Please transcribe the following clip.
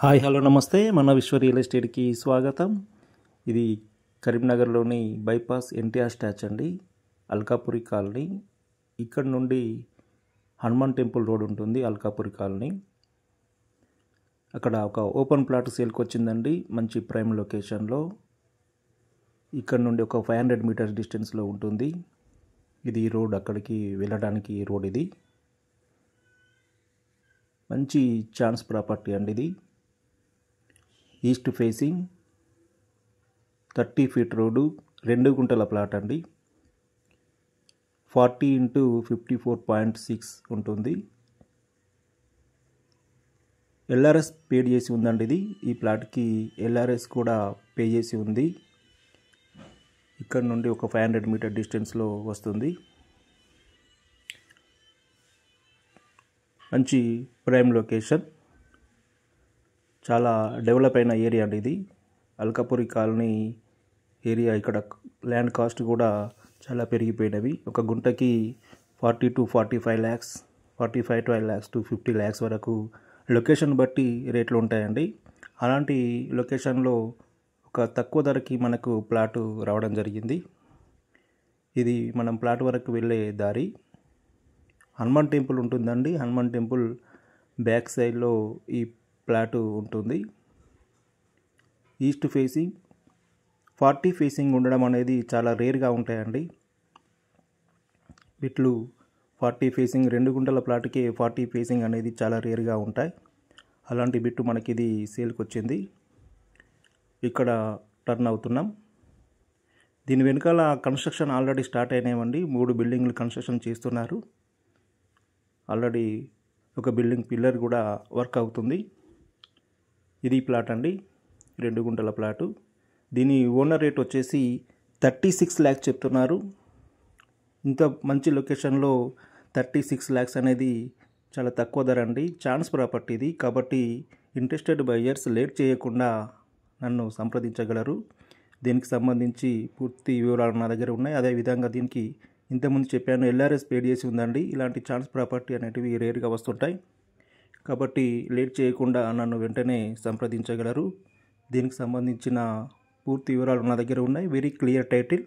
Hi hello నమస్తే మన విశ్వ రియల్ ఎస్టేట్కి స్వాగతం. ఇది కరీంనగర్లోని బైపాస్ ఎన్టీఆర్ స్టాచ్ అండి, అల్కాపురి కాలనీ. ఇక్కడ నుండి హనుమాన్ టెంపుల్ రోడ్ ఉంటుంది, అల్కాపురి కాలనీ. అక్కడ ఒక ఓపెన్ ప్లాట్ సేల్కి వచ్చిందండి, మంచి ప్రైమ్ లొకేషన్లో. ఇక్కడ నుండి ఒక 500 మీటర్స్ డిస్టెన్స్లో ఉంటుంది. ఇది రోడ్, అక్కడికి వెళ్ళడానికి రోడ్. ఇది మంచి ఛాన్స్ ప్రాపర్టీ అండి. ఇది ఈస్ట్ ఫేసింగ్ 30 ఫీట్ రోడ్డు, 2 గుంటల ప్లాట్ అండి. 40x54.6 ఉంటుంది. ఎల్ఆర్ఎస్ పే చేసి ఉందండి. ఇది ఈ ప్లాట్కి ఎల్ఆర్ఎస్ కూడా పే చేసి ఉంది. ఇక్కడ నుండి ఒక 500 మీటర్ డిస్టెన్స్లో వస్తుంది. మంచి ప్రైమ్ లొకేషన్, చాలా డెవలప్ అయిన ఏరియా అండి ఇది, అల్కాపురి కాలనీ ఏరియా. ఇక్కడ ల్యాండ్ కాస్ట్ కూడా చాలా పెరిగిపోయినవి. ఒక గుంటకి 40 to 45 lakhs, 45 lakhs to 50 lakhs వరకు లొకేషన్ బట్టి రేట్లు ఉంటాయండి. అలాంటి లొకేషన్లో ఒక తక్కువ ధరకి మనకు ప్లాటు రావడం జరిగింది. ఇది మనం ప్లాట్ వరకు వెళ్ళే దారి. హనుమాన్ టెంపుల్ ఉంటుందండి. హనుమాన్ టెంపుల్ బ్యాక్ సైడ్లో ఈ ప్లాటు ఉంటుంది. ఈస్ట్ ఫేసింగ్ 40 ఫేసింగ్ ఉండడం అనేది చాలా రేర్గా ఉంటాయండి. బిట్లు 40 ఫేసింగ్, 2 గుంటల ప్లాట్కి 40 ఫేసింగ్ అనేది చాలా రేర్గా ఉంటాయి. అలాంటి బిట్టు మనకి ఇది సేల్కి వచ్చింది. ఇక్కడ టర్న్ అవుతున్నాం. దీని వెనకాల కన్స్ట్రక్షన్ ఆల్రెడీ స్టార్ట్ అయినాయండి. 3 బిల్డింగ్లు కన్స్ట్రక్షన్ చేస్తున్నారు. ఆల్రెడీ ఒక బిల్డింగ్ పిల్లర్ కూడా వర్క్ అవుతుంది. ఇది ప్లాట్ అండి, 2 గుంటల ప్లాటు. దీని ఓనర్ రేట్ వచ్చేసి 36 lakhs చెప్తున్నారు. ఇంత మంచి లొకేషన్లో 36 lakhs అనేది చాలా తక్కువ ధర అండి. ఛాన్స్ ప్రాపర్టీ ఇది. కాబట్టి ఇంట్రెస్టెడ్ బయ్యర్స్ లేట్ చేయకుండా నన్ను సంప్రదించగలరు. దీనికి సంబంధించి పూర్తి వివరాలు నా దగ్గర ఉన్నాయి. అదేవిధంగా దీనికి ఇంతకుముందు చెప్పాను, ఎల్ఆర్ఎస్ పే చేసి ఉందండి. ఇలాంటి ఛాన్స్ ప్రాపర్టీ అనేటివి రేర్గా వస్తుంటాయి. కాబట్టి లేట్ చేయకుండా నన్ను వెంటనే సంప్రదించగలరు. దీనికి సంబంధించిన పూర్తి వివరాలు నా దగ్గర ఉన్నాయి. Very clear title.